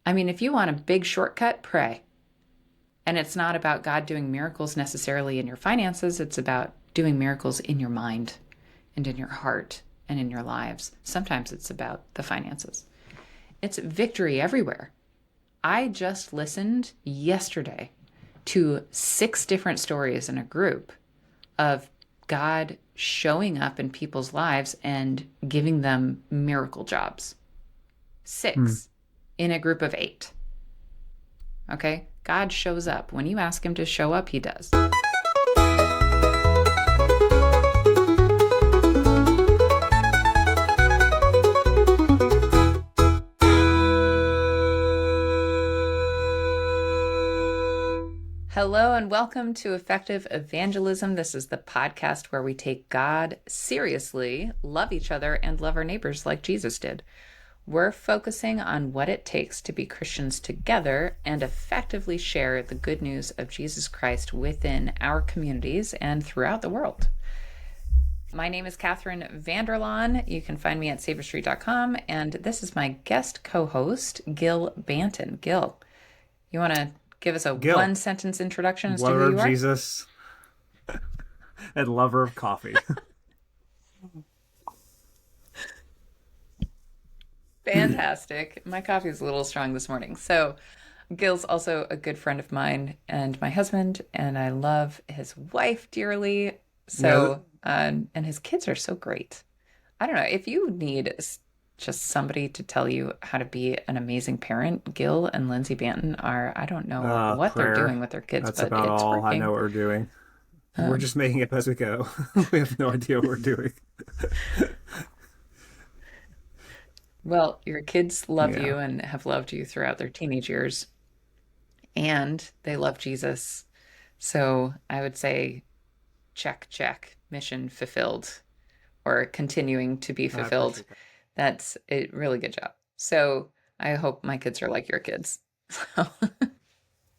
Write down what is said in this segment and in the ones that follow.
I mean, if you want a big shortcut, pray. And it's not about God doing miracles necessarily in your finances. It's about doing miracles in your mind and in your heart and in your lives. Sometimes it's about the finances. It's victory everywhere. I just listened yesterday to 6 different stories in a group of God showing up in people's lives and giving them miracle jobs. 6 in a group of 8. Okay? God shows up. When you ask him to show up, he does. Hello and welcome to Effective Evangelism. This is the podcast where we take God seriously, love each other, and love our neighbors like Jesus did. We're focusing on what it takes to be Christians together and effectively share the good news of Jesus Christ within our communities and throughout the world. My name is Catherine Van Der Laan. You can find me at savorstreet.com, and this is my guest co-host, Gil Banton. Gil, you want to give us a one-sentence introduction as to who you are? Lover of Jesus and lover of coffee. Fantastic. My coffee is a little strong this morning. So Gil's also a good friend of mine and my husband, and I love his wife dearly. So, and his kids are so great. I don't know, if you need just somebody to tell you how to be an amazing parent, Gil and Lindsay Banton are, I don't know what Prayer. they're doing with their kids, That's but about it's all working. I know what we're doing. We're just making it as we go. We have no idea what we're doing. Well, your kids love you and have loved you throughout their teenage years, and they love Jesus. So I would say check, check, mission fulfilled, or continuing to be fulfilled. That's a really good job. So I hope my kids are like your kids.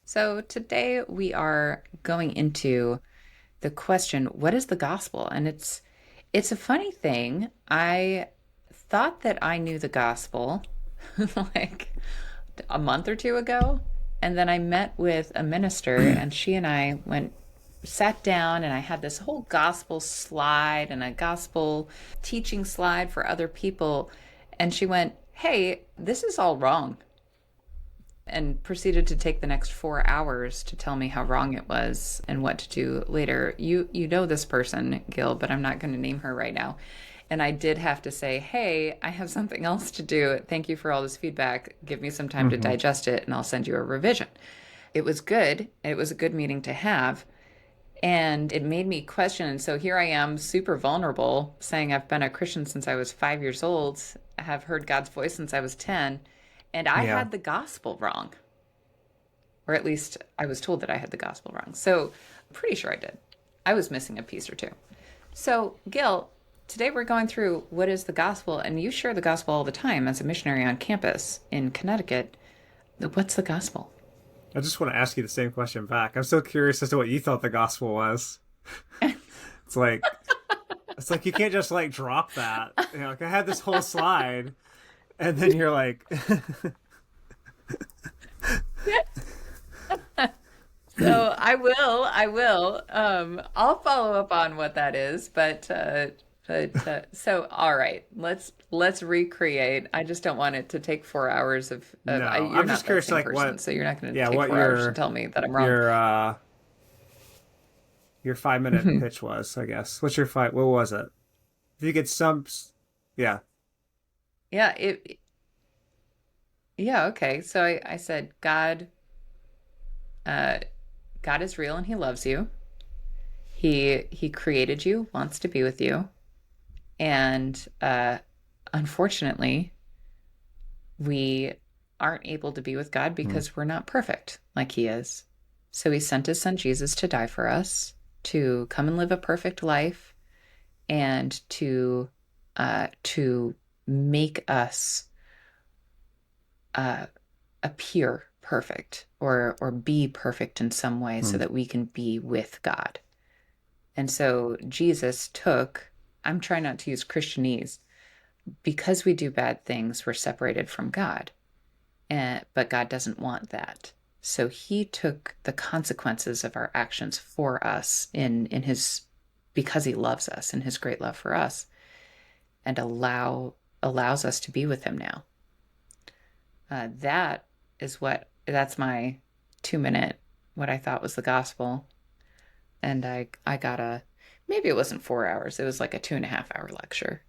So today we are going into the question, what is the gospel? And it's a funny thing. I thought that I knew the gospel like a month or two ago. And then I met with a minister and she and I sat down, and I had this whole gospel slide and a gospel teaching slide for other people. And she went, "Hey, this is all wrong." And proceeded to take the next 4 hours to tell me how wrong it was and what to do later. You know this person, Gil, but I'm not going to name her right now. And I did have to say, "Hey, I have something else to do. Thank you for all this feedback. Give me some time to digest it, and I'll send you a revision." It was good. It was a good meeting to have. And it made me question. And so here I am, super vulnerable, saying I've been a Christian since I was 5 years old. I have heard God's voice since I was 10. And I had the gospel wrong. Or at least I was told that I had the gospel wrong. So I'm pretty sure I did. I was missing a piece or two. So, Gil, today we're going through what is the gospel. And you share the gospel all the time as a missionary on campus in Connecticut. What's the gospel? I just want to ask you the same question back. I'm so curious as to what you thought the gospel was. It's like you can't just like drop that. You know, like I had this whole slide, and then you're like, So I will. I'll follow up on what that is, but so all right, let's recreate. I just don't want it to take 4 hours of no. you're I'm not just that curious, same like person, what? so you're not going to Yeah, take what 4 hours to tell me that I'm wrong. Your 5-minute pitch was, I guess. What's your five? What was it? If you could yeah. Yeah, yeah, okay. So I said God is real and he loves you. He created you, wants to be with you. And unfortunately, we aren't able to be with God because we're not perfect like he is. So he sent his son Jesus to die for us, to come and live a perfect life, and to make us appear perfect or be perfect in some way so that we can be with God. And so Jesus took, I'm trying not to use Christianese, because we do bad things, we're separated from God. but God doesn't want that. So he took the consequences of our actions for us in his because he loves us in his great love for us and allows us to be with him now. That is that's my 2 minute what I thought was the gospel. And I got maybe it wasn't 4 hours, it was like a 2.5 hour lecture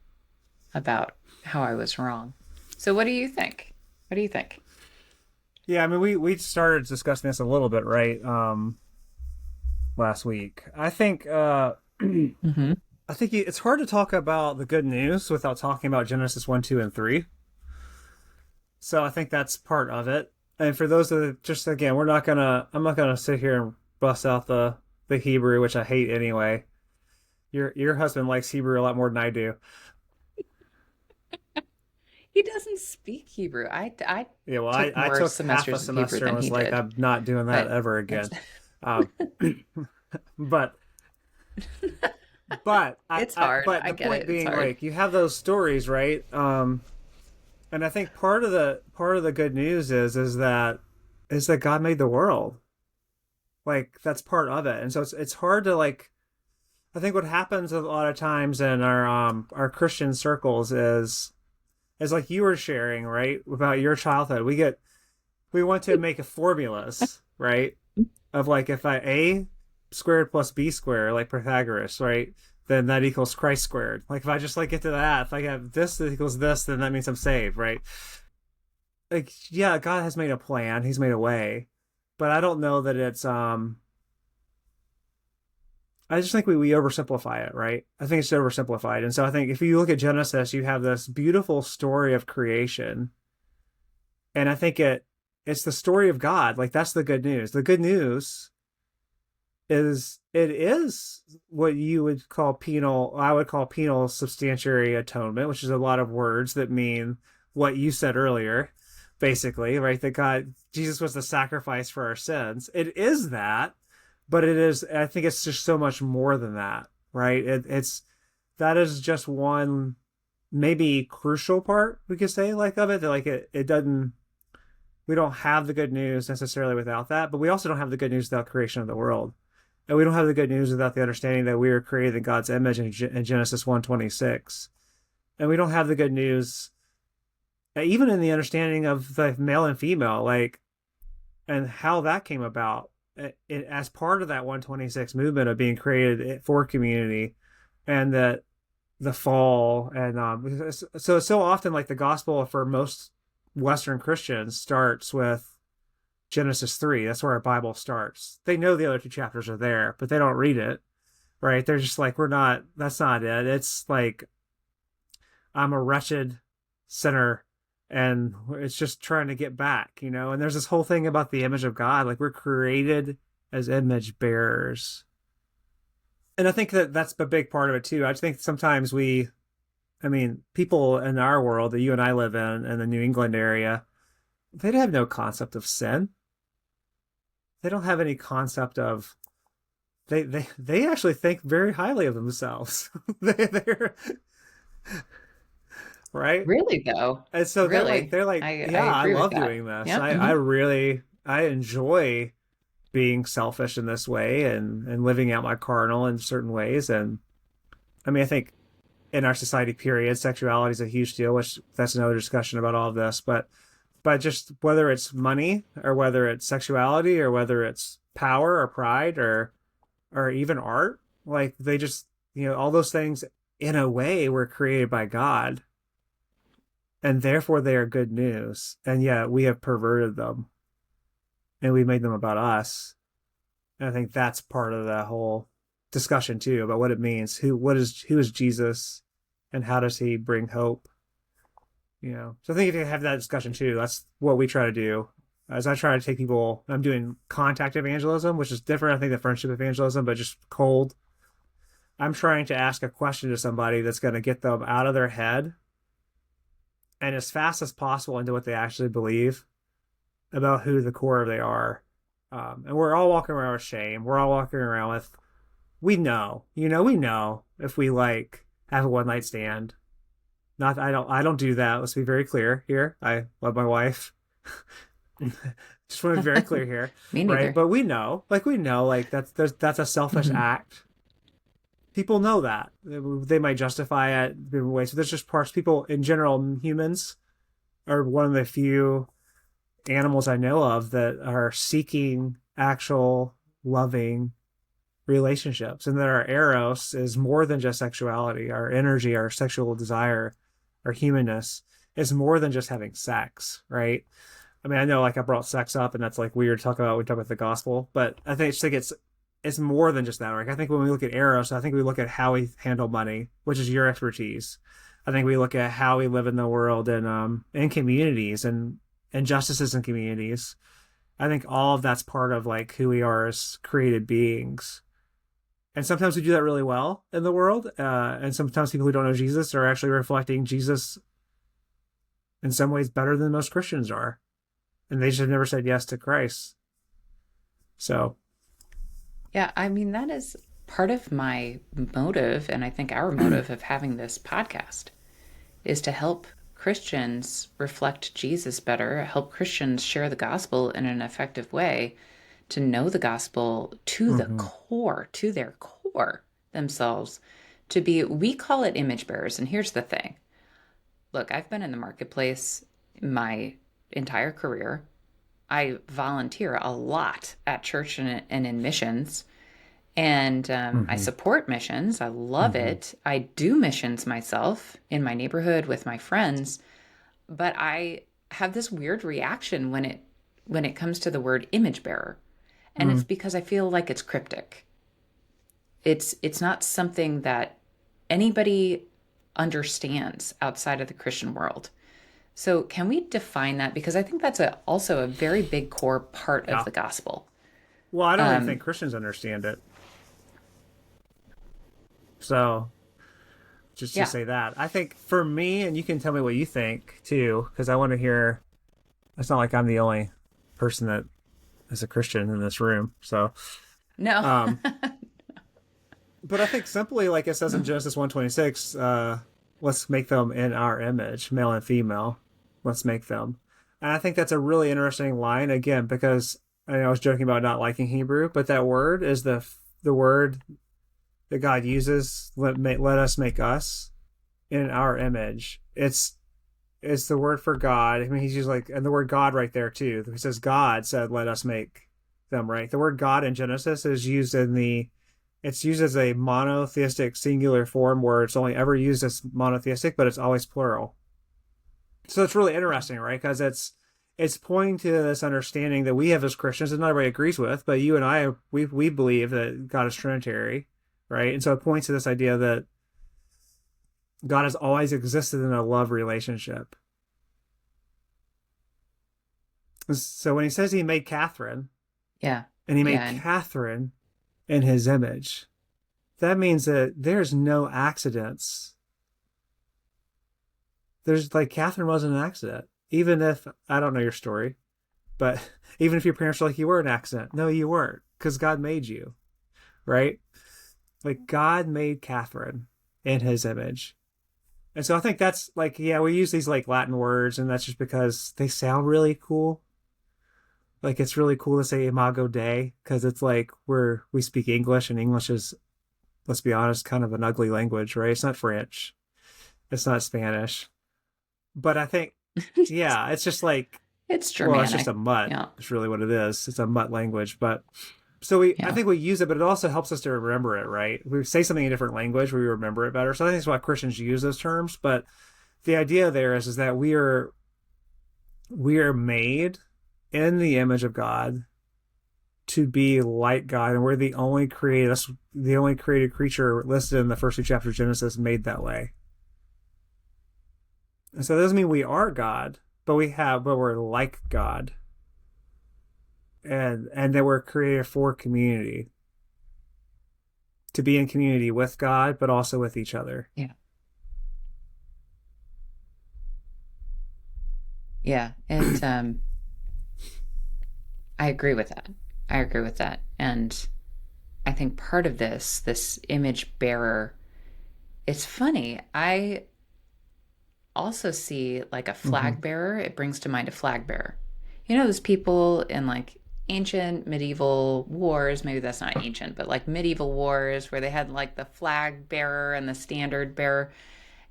about how I was wrong. So what do you think? What do you think? Yeah, I mean, we started discussing this a little bit, right? Last week. I think Mm-hmm. I think it's hard to talk about the good news without talking about Genesis 1, 2, and 3. So I think that's part of it. And for those that just again, I'm not gonna sit here and bust out the Hebrew, which I hate anyway. Your husband likes Hebrew a lot more than I do. He doesn't speak Hebrew. I Yeah, well, took I more took half a semesters of Hebrew semester and than was he like, did, I'm not doing that but ever that's again. Um, but it's hard. but I the get point it. It's being, hard. like, you have those stories, right? And I think part of the good news is that God made the world. Like that's part of it, and so it's hard to like. I think what happens a lot of times in our Christian circles is like you were sharing, right, about your childhood. We want to make formulas, right, of like if I a squared plus b squared, like Pythagoras, right, then that equals Christ squared. Like if I just like get to that, if I have this that equals this, then that means I'm saved, right? Like yeah, God has made a plan, He's made a way, but I don't know that it's I just think we oversimplify it, right? I think it's oversimplified. And so I think if you look at Genesis, you have this beautiful story of creation. And I think it's the story of God. Like that's the good news. The good news is it is what you would call penal, I would call penal substantiary atonement, which is a lot of words that mean what you said earlier, basically, right? That God, Jesus was the sacrifice for our sins. It is that, but it is, I think it's just so much more than that, right? That is just one maybe crucial part we could say like of it, that like it doesn't, we don't have the good news necessarily without that, but we also don't have the good news without creation of the world. And we don't have the good news without the understanding that we were created in God's image in Genesis 1:26. And we don't have the good news even in the understanding of the male and female, like, and how that came about as part of that 126 movement of being created for community, and that the fall and so often like the gospel for most Western Christians starts with Genesis 3. That's where our Bible starts. They know the other two chapters are there, but they don't read it, right? They're just like, that's not it. It's like, I'm a wretched sinner and it's just trying to get back, you know? And there's this whole thing about the image of God. Like we're created as image bearers. And I think that that's a big part of it too. I just think sometimes people in our world that you and I live in the New England area, they have no concept of sin. They don't have any concept of they actually think very highly of themselves. They're right. Really, though. And so Really, they're like, I yeah, I agree with love that. doing this. Yeah. I Hmm. really I enjoy being selfish in this way and living out my carnal in certain ways. And I mean, I think in our society, period, sexuality is a huge deal, which that's another discussion about all of this. But just whether it's money or whether it's sexuality or whether it's power or pride or even art, like they just, all those things in a way were created by God, and therefore they are good news. And yet we have perverted them and we made them about us. And I think that's part of the whole discussion too about what it means. Who is Jesus, and how does he bring hope? So I think if you have that discussion too, that's what we try to do. As I try to take people, I'm doing contact evangelism, which is different, I think, than friendship evangelism, but just cold. I'm trying to ask a question to somebody that's going to get them out of their head and as fast as possible into what they actually believe about who the core of they are. And we're all walking around with shame. We're all walking around with, we know if we like have a one night stand. Not, I don't do that. Let's be very clear here. I love my wife. Just want to be very clear here, Me right? neither. But we know, like that's a selfish Mhm. act. People know that they might justify it in ways. So there's just parts. People in general, humans are one of the few animals I know of that are seeking actual loving relationships, and that our eros is more than just sexuality. Our energy, our sexual desire, our humanness is more than just having sex, right? I mean, I know like I brought sex up, and that's like weird to talk about. We talk about the gospel, but I think it's more than just that. Like I think when we look at eros, I think we look at how we handle money, which is your expertise. I think we look at how we live in the world and in communities and injustices in communities. I think all of that's part of like who we are as created beings. And sometimes we do that really well in the world. And sometimes people who don't know Jesus are actually reflecting Jesus in some ways better than most Christians are. And they just have never said yes to Christ. So, Yeah, I mean, that is part of my motive, and I think our motive of having this podcast is to help Christians reflect Jesus better, help Christians share the gospel in an effective way, to know the gospel to the mm-hmm. core, to their core themselves, to be, we call it image bearers. And here's the thing. Look, I've been in the marketplace my entire career. I volunteer a lot at church and in missions. And I Mm-hmm. support missions. I love Mm-hmm. it. I do missions myself in my neighborhood with my friends, but I have this weird reaction when it comes to the word image bearer. And it's Mm. because I feel like it's cryptic. It's not something that anybody understands outside of the Christian world. So can we define that? Because I think that's also a very big core part of Yeah. the gospel. Well, I don't even Um, think Christians understand it. So, just to yeah. say that, I think for me, and you can tell me what you think too, because I want to hear. It's not like I'm the only person that is a Christian in this room. So, No. um, but I think simply like it says in Genesis 1:26, let's make them in our image, male and female. Let's make them. And I think that's a really interesting line again because I was joking about not liking Hebrew, but that word is the word that God uses. Let us make us in our image. It's the word for God. I mean, he's used like and the word God right there too. He says God said, "Let us make them." Right. The word God in Genesis is used in the it's used as a monotheistic singular form where it's only ever used as monotheistic, but it's always plural. So it's really interesting, right? Because it's pointing to this understanding that we have as Christians that not everybody agrees with, but you and I we believe that God is Trinitary, right? And so it points to this idea that God has always existed in a love relationship. So when he says he made Catherine, Yeah. and he made Yeah. And Catherine in his image, that means that there's no accidents. There's like Catherine wasn't an accident. Even if I don't know your story, but even if your parents were like you were an accident, no, you weren't, because God made you, right? Like God made Catherine in His image, and so I think that's like yeah, we use these like Latin words, and that's just because they sound really cool. Like it's really cool to say Imago Dei because it's like we speak English, and English is, let's be honest, kind of an ugly language, right? It's not French, it's not Spanish, but I think yeah, it's just like it's well, it's just Germanic. a mutt. Yeah. It's really what it is. It's a mutt language, but I Yeah. think we use it, but it also helps us to remember it, right? We say something in a different language, we remember it better. So I think that's why Christians use those terms. But the idea there is that we are made in the image of God to be like God, and we're the only created creature listed in the first two chapters of Genesis made that way. And so that doesn't mean we are God, but we're like God, and that we're created for community, to be in community with God, but also with each other. Yeah. Yeah. I agree with that. I agree with that. And I think part of this image bearer, it's funny. I also see like a Mm-hmm. flag bearer. It brings to mind a flag bearer. you know, those people in like ancient medieval wars, maybe that's not ancient, but like medieval wars where they had like the flag bearer and the standard bearer.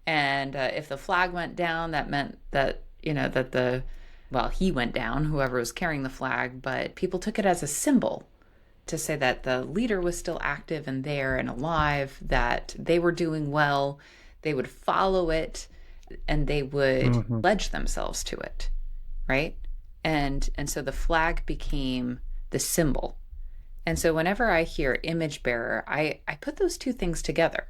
And if the flag went down, that meant that, you know, that well, he went down, whoever was carrying the flag, but people took it as a symbol to say that the leader was still active and there and alive, that they were doing well, they would follow it, and they would Hmm. pledge themselves to it, right? And so the flag became the symbol. And so whenever I hear image bearer, I put those two things together.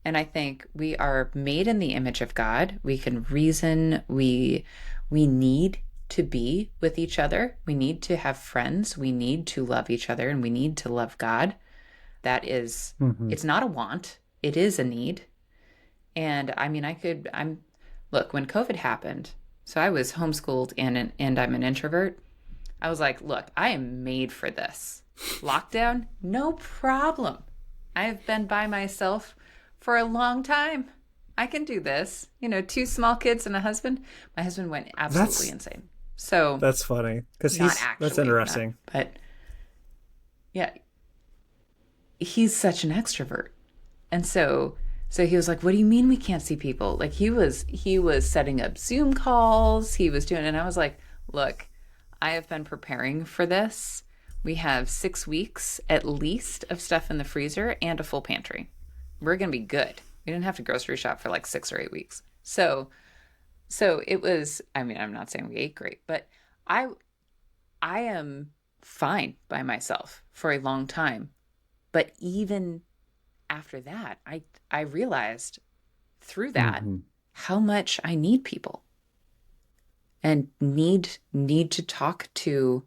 And I think we are made in the image of God. We can reason. We need to be with each other. We need to have friends. We need to love each other, and we need to love God. That is, Hmm. it's not a want. It is a need. And I mean, look, when COVID happened, so I was homeschooled and I'm an introvert. I was like, look, I am made for this. Lockdown, no problem. I have been by myself for a long time. I can do this. You know, two small kids and a husband. My husband went absolutely That's insane. So, that's funny because not that's actually, not, interesting. but yeah, he's such an extrovert. And so he was like, "What do you mean we can't see people?" Like he was setting up Zoom calls, he was doing, and I was like, "Look, I have been preparing for this. We have 6 weeks at least of stuff in the freezer and a full pantry. We're going to be good. We didn't have to grocery shop for like 6 or 8 weeks." So it was, I mean, I'm not saying we ate great, but I I am fine by myself for a long time. But even after that, I realized through that Hmm. how much I need people and need to talk to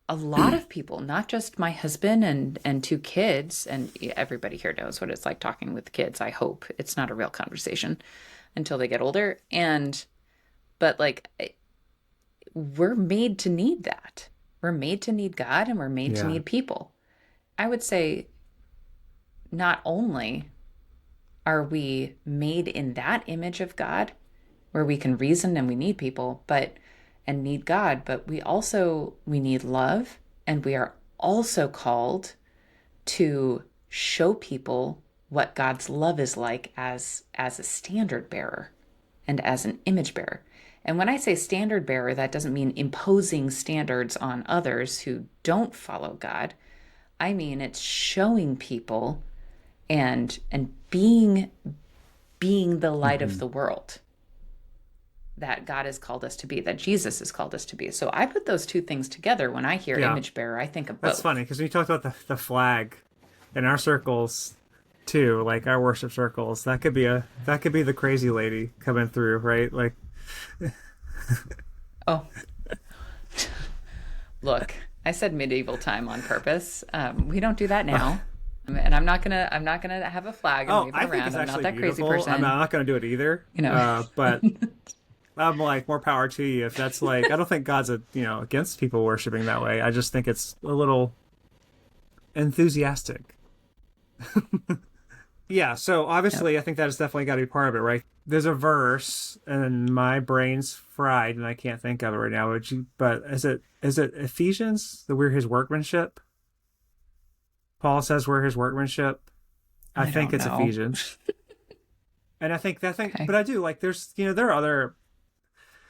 a lot of people, not just my husband and two kids. And everybody here knows what it's like talking with kids. I hope it's not a real conversation until they get older. And but like we're made to need that. We're made to need God, and we're made to Yeah. need people. I would say not only are we made in that image of God where we can reason and we need people, but and need God, but we need love, and we are also called to show people what God's love is like as a standard bearer and as an image bearer. And when I say standard bearer, that doesn't mean imposing standards on others who don't follow God. I mean it's showing people and being the light of Hmm. the world that God has called us to be, that Jesus has called us to be. So I put those two things together. When I hear Yeah. image bearer, I think of That's funny both. because we talked about the flag in our circles too, like our worship circles. That could be the crazy lady coming through, right? Like, Oh, look, I said medieval time on purpose. We don't do that now. And I'm not gonna have a flag and oh, wave it I think around. it's I'm not actually that crazy beautiful. I'm person, not going to do it either. you know. But I'm like more power to you if that's like I don't think God's against people worshiping that way. I just think it's a little enthusiastic. Yeah, so Yep. obviously I think that has definitely got to be part of it, right? There's a verse and my brain's fried and I can't think of it right now. But is it Ephesians that we're his workmanship? Paul says we're his workmanship. I I think don't it's know. Ephesians. And I think that thing, Okay. but I do like there's there are other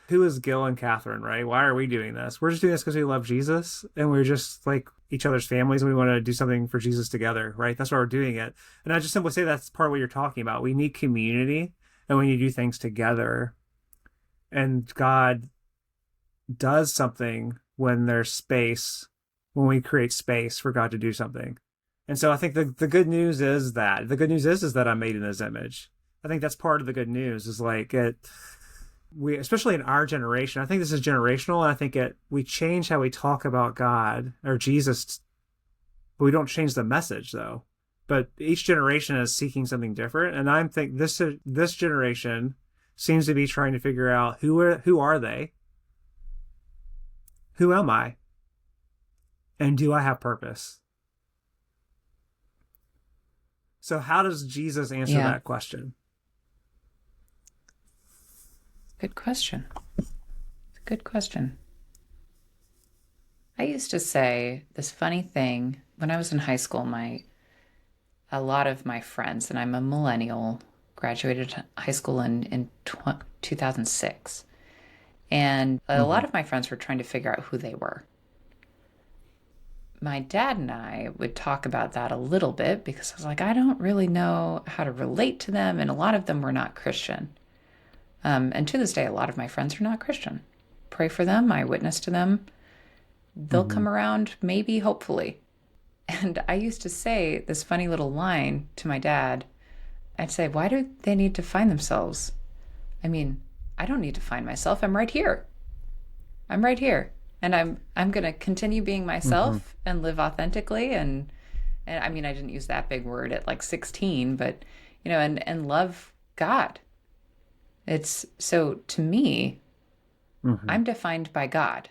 who is Gil and Catherine, right? Why are we doing this? We're just doing this because we love Jesus and we're just like each other's families and we want to do something for Jesus together, right? That's why we're doing it. And I just simply say that's part of what you're talking about. We need community and we need to do things together. And God does something when there's space, when we create space for God to do something. And so I think the good news is that I'm made in his image. I think that's part of the good news is like it we especially in our generation, I think this is generational, and I think we change how we talk about God or Jesus, but we don't change the message though. But each generation is seeking something different, and I think this generation seems to be trying to figure out who are they, who am I, and do I have purpose? So how does Jesus answer Yeah. that question? Good question. Good question. I used to say this funny thing when I was in high school. My A lot of my friends, and I'm a millennial, graduated high school in 2006, and a Mm-hmm. lot of my friends were trying to figure out who they were. My dad and I would talk about that a little bit because I was like, I don't really know how to relate to them, and a lot of them were not Christian. And to this day, a lot of my friends are not Christian. Pray for them. I witness to them. They'll Mm-hmm. come around, maybe, hopefully. And I used to say this funny little line to my dad. I'd say, why do they need to find themselves? I mean, I don't need to find myself. I'm right here. I'm right here. And I'm going to continue being Mm-hmm. myself and live authentically and I mean, I didn't use that big word at like 16, but and love God. It's so to me, Mm-hmm. I'm defined by God.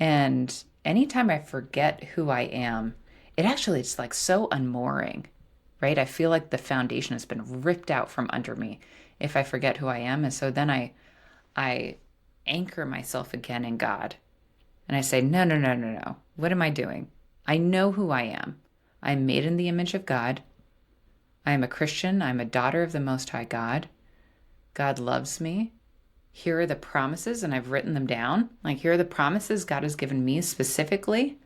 And anytime I forget who I am, it's like so unmooring, right? I feel like the foundation has been ripped out from under me if I forget who I am. And so then I anchor myself again in God. And I say, no, no, no, no, no. What am I doing? I know who I am. I'm made in the image of God. I am a Christian. I'm a daughter of the Most High God. God loves me. Here are the promises, and I've written them down. Like, here are the promises God has given me specifically,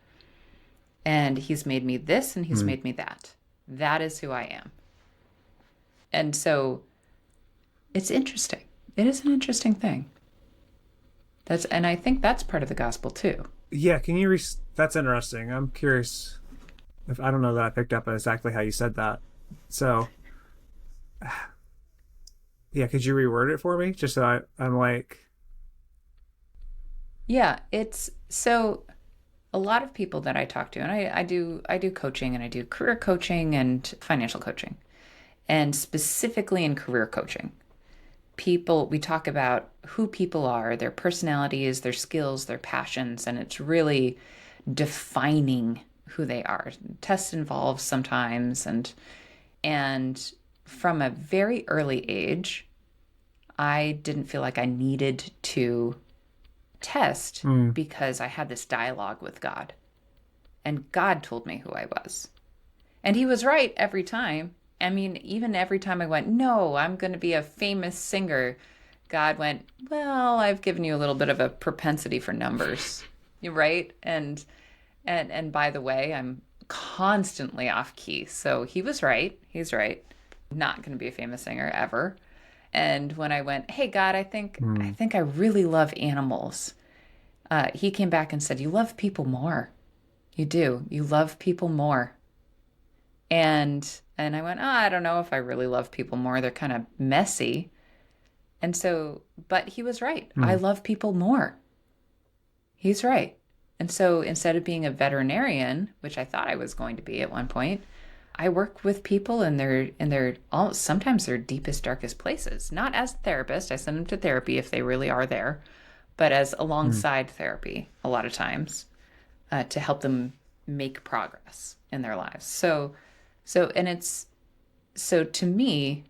and He's made me this, and He's Mm. made me that. That is who I am. And so it's interesting. It is an interesting thing. And I think that's part of the gospel too. Yeah, can you that's interesting. I'm curious if I don't know that I picked up on exactly how you said that. So, yeah, could you reword it for me? Just so I'm like, Yeah, it's so a lot of people that I talk to, and I do coaching and I do career coaching and financial coaching. And specifically in career coaching, we talk about who people are, their personalities, their skills, their passions, and it's really defining who they are. Tests involved sometimes, and from a very early age, I didn't feel like I needed to test mm, because I had this dialogue with God, and God told me who I was. And he was right every time. I mean, even every time I went, no, I'm going to be a famous singer, God went, well, I've given you a little bit of a propensity for numbers. You're right. And by the way, I'm constantly off key. So he was right. He's right. Not going to be a famous singer ever. And when I went, hey God, I mm, think I really love animals. He came back and said, you love people more. You do. You love people more. And I went, oh, I don't know if I really love people more. They're kind of messy. And so, but he was right. I mm. love people more. He's right. And so instead of being a veterinarian, which I thought I was going to be at one point, I work with people in their all sometimes their deepest, darkest places. Not as a therapist. I send them to therapy if they really are there, but as Mm. alongside therapy a lot of times to help them make progress in their lives. And it's so to me,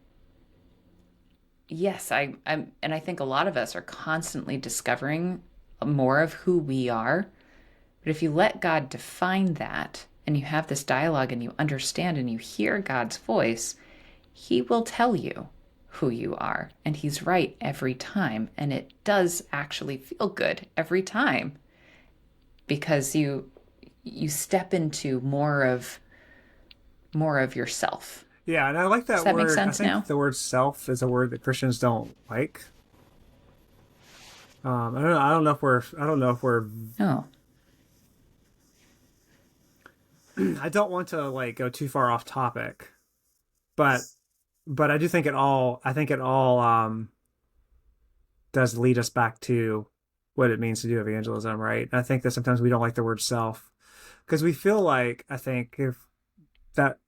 yes, and I think a lot of us are constantly discovering more of who we are. But if you let God define that and you have this dialogue and you understand and you hear God's voice, He will tell you who you are. And He's right every time. And it does actually feel good every time because you step into more of yourself. Yeah, and I like Does that that make word. I sense think now? the word self is a word that Christians don't like. I don't know if we're, Oh, I don't want to like go too far off topic, but, I do think I think it all, does lead us back to what it means to do evangelism, right? And I think that sometimes we don't like the word self because we feel like, I think if that,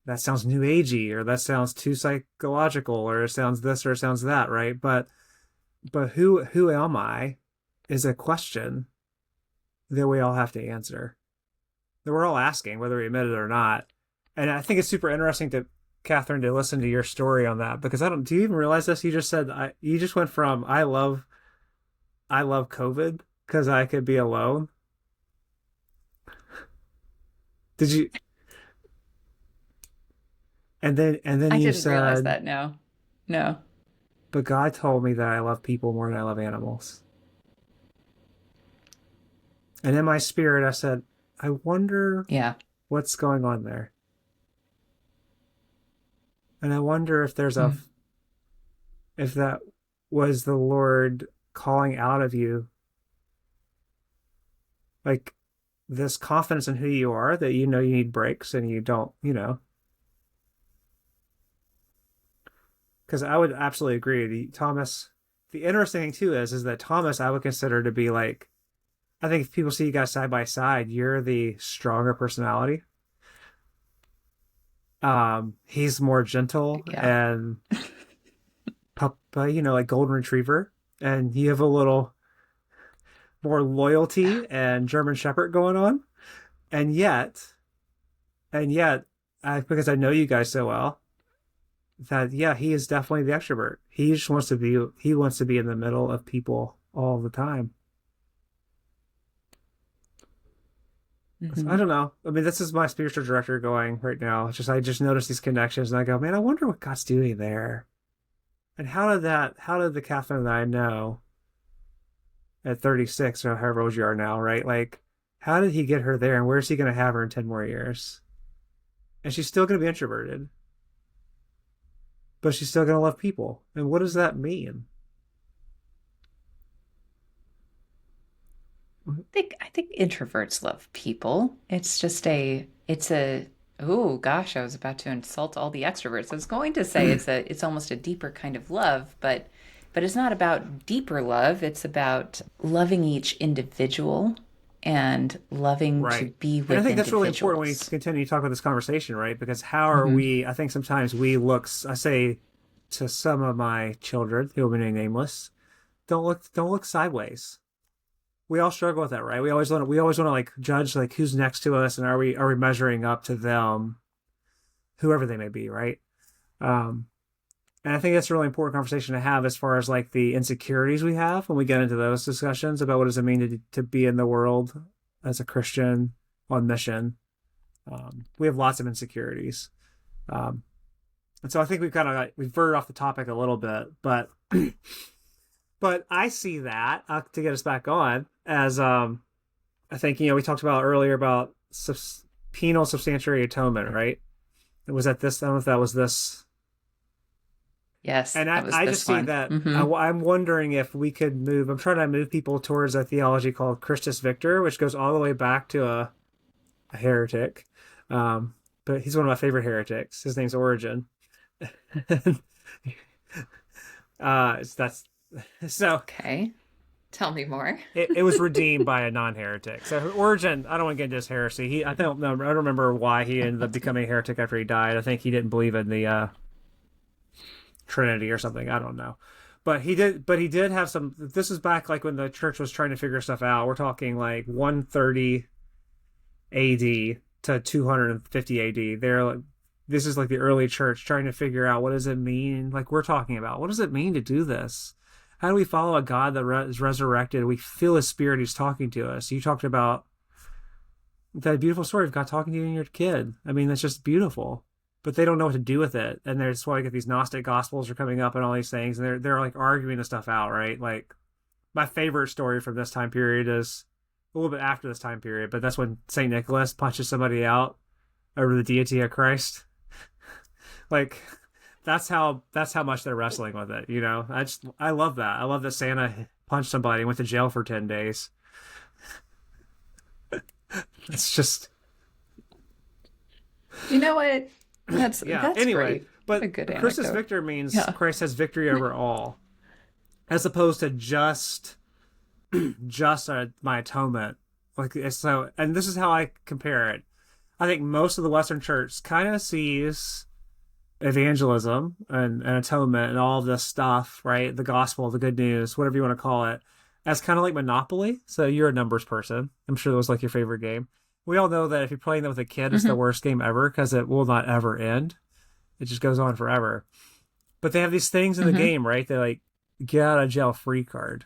that sounds new agey or that sounds too psychological or it sounds this or it sounds that, right? But who am I is a question that we all have to answer. That we're all asking, whether we admit it or not. And I think it's super interesting to Catherine to listen to your story on that because I do you even realize this? You just said you just went from I love COVID because I could be alone. Did you? And then I you didn't realize said, that. No, no. but God told me that I love people more than I love animals. And in my spirit, I said, I wonder Yeah. what's going on there. And I wonder if Mm. if that was the Lord calling out of you, like this confidence in who you are, that you know you need breaks and you don't, because I would absolutely agree. The interesting thing too is that Thomas, I would consider to be like, I think if people see you guys side by side, you're the stronger personality. He's more gentle Yeah. and like golden retriever, and you have a little more loyalty and German Shepherd going on, and yet, because I know you guys so well, that yeah, he is definitely the extrovert. He wants to be in the middle of people all the time. So, I Hmm. don't know. I mean, this is my spiritual director going right now. It's just I just notice these connections and I go, man, I wonder what God's doing there. And how did the Catherine that I know at 36 or however old you are now, right? Like, how did he get her there and where's he going to have her in 10 more years? And she's still going to be introverted, but she's still going to love people. And what does that mean? I think introverts love people. It's a oh gosh, I was about to insult all the extroverts. I was going to say it's almost a deeper kind of love, but it's not about deeper love. It's about loving each individual and loving to Right. be And I with think that's really important when we individuals. continue to talk about this conversation, right? Because how are Hmm. we, I think sometimes I say to some of my children who will remain nameless, don't look sideways. We all struggle with that, right? We always want to like judge like who's next to us and are we measuring up to them, whoever they may be, right? Um, and I think that's a really important conversation to have as far as like the insecurities we have when we get into those discussions about what does it mean to be in the world as a Christian on mission. We have lots of insecurities. Um, and so I think we've kind of like, we've veered off the topic a little bit, but but I see that to get us back on as I think we talked about earlier about penal substantiary atonement, right? It was at this. I don't know if that was this. Yes, And that was I just this see one. that Hmm. I'm wondering if we could move. I'm trying to move people towards a theology called Christus Victor, which goes all the way back to a heretic. Um, but he's one of my favorite heretics. His name's Origen. That's so Okay, tell me more. it was redeemed by a non-heretic. So Origen, I don't want to get into his heresy. I don't know. I don't remember why he ended up becoming a heretic after he died. I think he didn't believe in the Trinity or something. I don't know. But he did. But he did have some. This is back like when the church was trying to figure stuff out. We're talking like 130 A.D. to 250 A.D. They're like, this is like the early church trying to figure out what does it mean. Like we're talking about, what does it mean to do this? How do we follow a God that is resurrected? We feel His Spirit. He's talking to us. You talked about that beautiful story of God talking to you and your kid. I mean, that's just beautiful. But they don't know what to do with it, and that's why I get these Gnostic Gospels are coming up and all these things, and they're like arguing this stuff out, right? Like my favorite story from this time period is a little bit after this time period, but that's when Saint Nicholas punches somebody out over the deity of Christ. Like that's how much they're wrestling with it. I love that. I love that Santa punched somebody and went to jail for 10 days. It's just You know what? That's yeah. that's Anyway, great. What a but good Christus anecdote. Victor means Yeah. Christ has victory over all, as opposed to just my atonement. Like so, and this is how I compare it. I think most of the Western Church kind of sees evangelism and atonement and all of this stuff, right? The gospel, the good news, whatever you want to call it, as kind of like Monopoly. So you're a numbers person. I'm sure that was like your favorite game. We all know that if you're playing that with a kid, it's the Hmm. worst game ever because it will not ever end. It just goes on forever. But they have these things in the Hmm. game, right? They like get out of jail free card.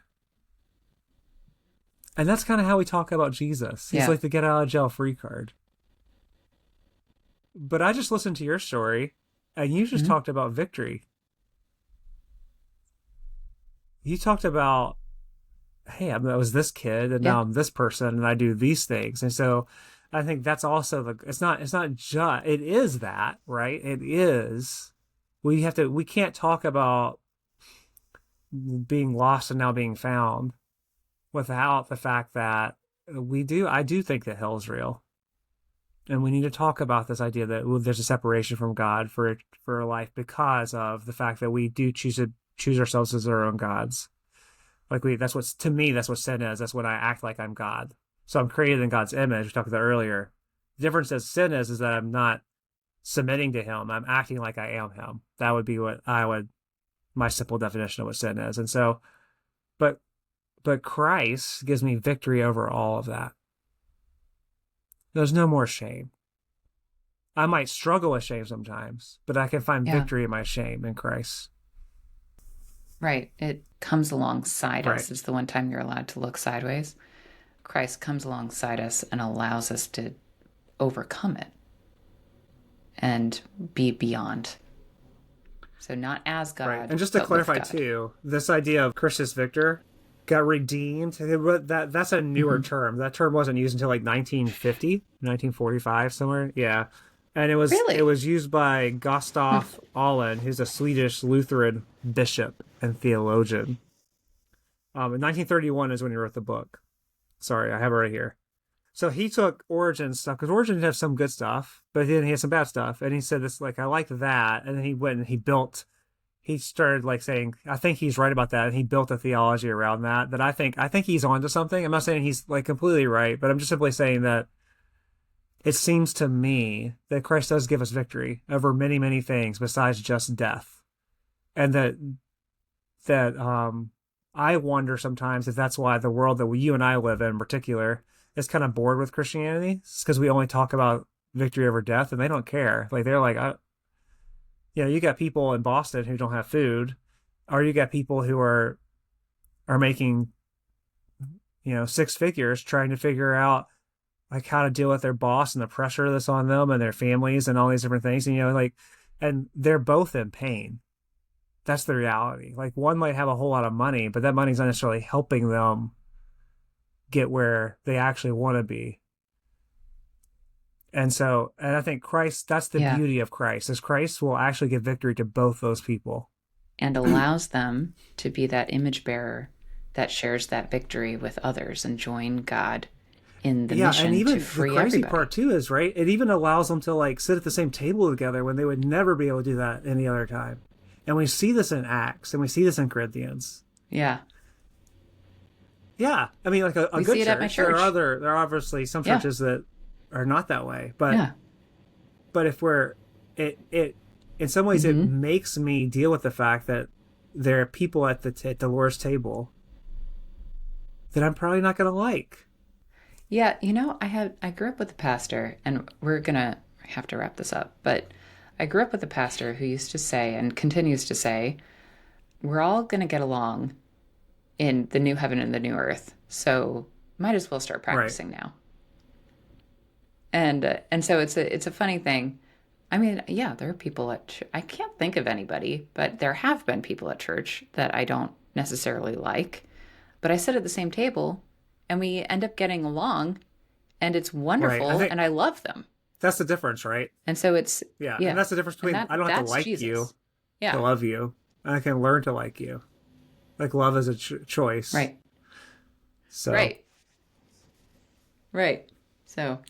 And that's kind of how we talk about Jesus. He's Yeah. like the get out of jail free card. But I just listened to your story, and you just Mhm. talked about victory. You talked about, hey, I was this kid, and Yeah. now I'm this person, and I do these things. And so I think that's also it's not just, it is that, right? It is. We can't talk about being lost and now being found without the fact that I do think that hell's real. And we need to talk about this idea that there's a separation from God for a life because of the fact that we do choose ourselves as our own gods. Like that's what to me that's what sin is. That's when I act like I'm God. So I'm created in God's image. We talked about that earlier. The difference as sin is that I'm not submitting to Him. I'm acting like I am Him. That would be what my simple definition of what sin is. And so, but Christ gives me victory over all of that. There's no more shame. I might struggle with shame sometimes, but I can find Yeah. victory in my shame in Christ. Right. It comes alongside Right. us. It's the one time you're allowed to look sideways. Christ comes alongside us and allows us to overcome it and be beyond. So not as God, Right. And just to but with clarify God. too, this idea of Christus Victor got redeemed. That's a newer term. That term wasn't used until like 1950, 1945 somewhere. Yeah. And it Really? was used by Gustav Ahlin, who's a Swedish Lutheran bishop and theologian. In 1931 is when he wrote the book. Sorry, I have it right here. So he took Origin stuff because Origin did have some good stuff, but then he had some bad stuff. And he said this like I like that, and then he went and he started like saying I think he's right about that, and he built a theology around that. That I think he's onto something. I'm not saying he's like completely right, but I'm just simply saying that it seems to me that Christ does give us victory over many many things besides just death, and that I wonder sometimes if that's why the world that you and I live in particular is kind of bored with Christianity. It's because we only talk about victory over death, and they don't care. Like they're like, you got people in Boston who don't have food, or you got people who are making, six figures trying to figure out like how to deal with their boss and the pressure that's on them and their families and all these different things. And and they're both in pain. That's the reality. Like one might have a whole lot of money, but that money's not necessarily helping them get where they actually want to be. And I think Christ, that's the Yeah. beauty of Christ, is Christ will actually give victory to both those people. And allows them to be that image bearer that shares that victory with others and join God in the Yeah, and mission even to the free crazy everybody. part too is, right, it even allows them to like sit at the same table together when they would never be able to do that any other time. And we see this in Acts, and we see this in Corinthians. Yeah. Yeah, I mean, like a We good see it at my church. church. There are obviously some Yeah. churches that are not that way, but Yeah. if it in some ways it makes me deal with the fact that there are people at the Lord's table that I'm probably not going to like. Yeah, I grew up with a pastor, and we're gonna have to wrap this up, but I grew up with a pastor who used to say and continues to say, we're all gonna get along in the new heaven and the new earth. So might as well start Right. practicing now. And so it's a funny thing. I mean, yeah, there are people I can't think of anybody, but there have been people at church that I don't necessarily like. But I sit at the same table and we end up getting along and it's Right. wonderful and I love them. That's the difference, right? And so it's Yeah. yeah. And that's the difference between I don't have to That's like Jesus. you Yeah. to love you. I can learn to like you. Like love is a choice. Right. So Right. Right. So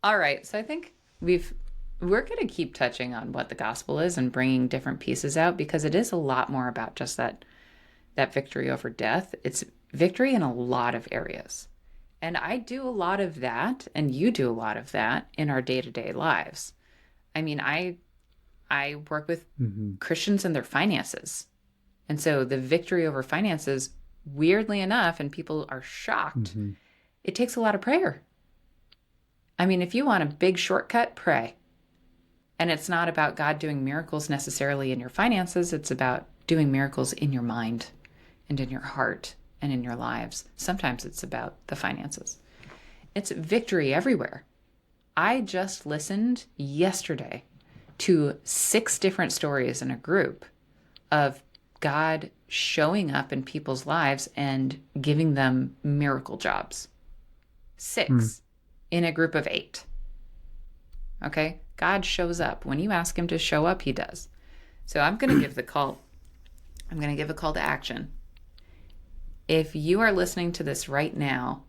all right. So I think we're going to keep touching on what the gospel is and bringing different pieces out because it is a lot more about just that victory over death. It's victory in a lot of areas. And I do a lot of that and you do a lot of that in our day-to-day lives. I mean, I work with Christians and their finances. And so the victory over finances, weirdly enough, and people are shocked, it takes a lot of prayer. I mean, if you want a big shortcut, pray. And it's not about God doing miracles necessarily in your finances. It's about doing miracles in your mind and in your heart and in your lives. Sometimes it's about the finances. It's victory everywhere. I just listened yesterday to 6 different stories in a group of God showing up in people's lives and giving them miracle jobs. 6 in a group of 8. Okay? God shows up. When you ask him to show up, he does. So I'm going to give the call. I'm going to give a call to action. If you are listening to this right now,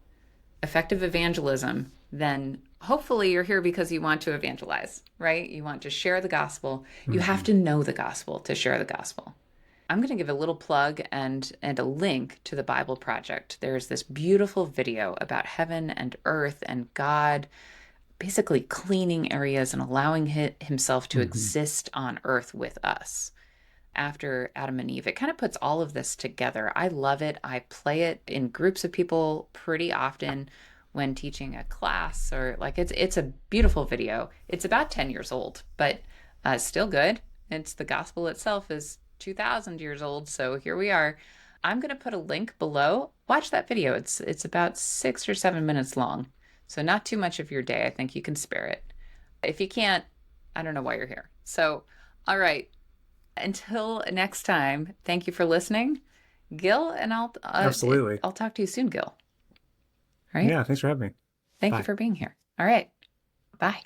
effective evangelism, then hopefully you're here because you want to evangelize, right? You want to share the gospel. You have to know the gospel to share the gospel. I'm going to give a little plug and a link to the Bible Project. There's this beautiful video about heaven and earth and God basically cleaning areas and allowing himself to exist on earth with us after Adam and Eve. It kind of puts all of this together. I love it. I play it in groups of people pretty often when teaching a class, or like it's a beautiful video. It's about 10 years old, but still good. It's the gospel itself is 2,000 years old. So here we are. I'm going to put a link below. Watch that video. It's about 6 or 7 minutes long. So not too much of your day. I think you can spare it. If you can't, I don't know why you're here. So, all right. Until next time, thank you for listening, Gil, and Absolutely. I'll talk to you soon, Gil. All right? Yeah, thanks for having me. Thank you for being here. All right. Bye.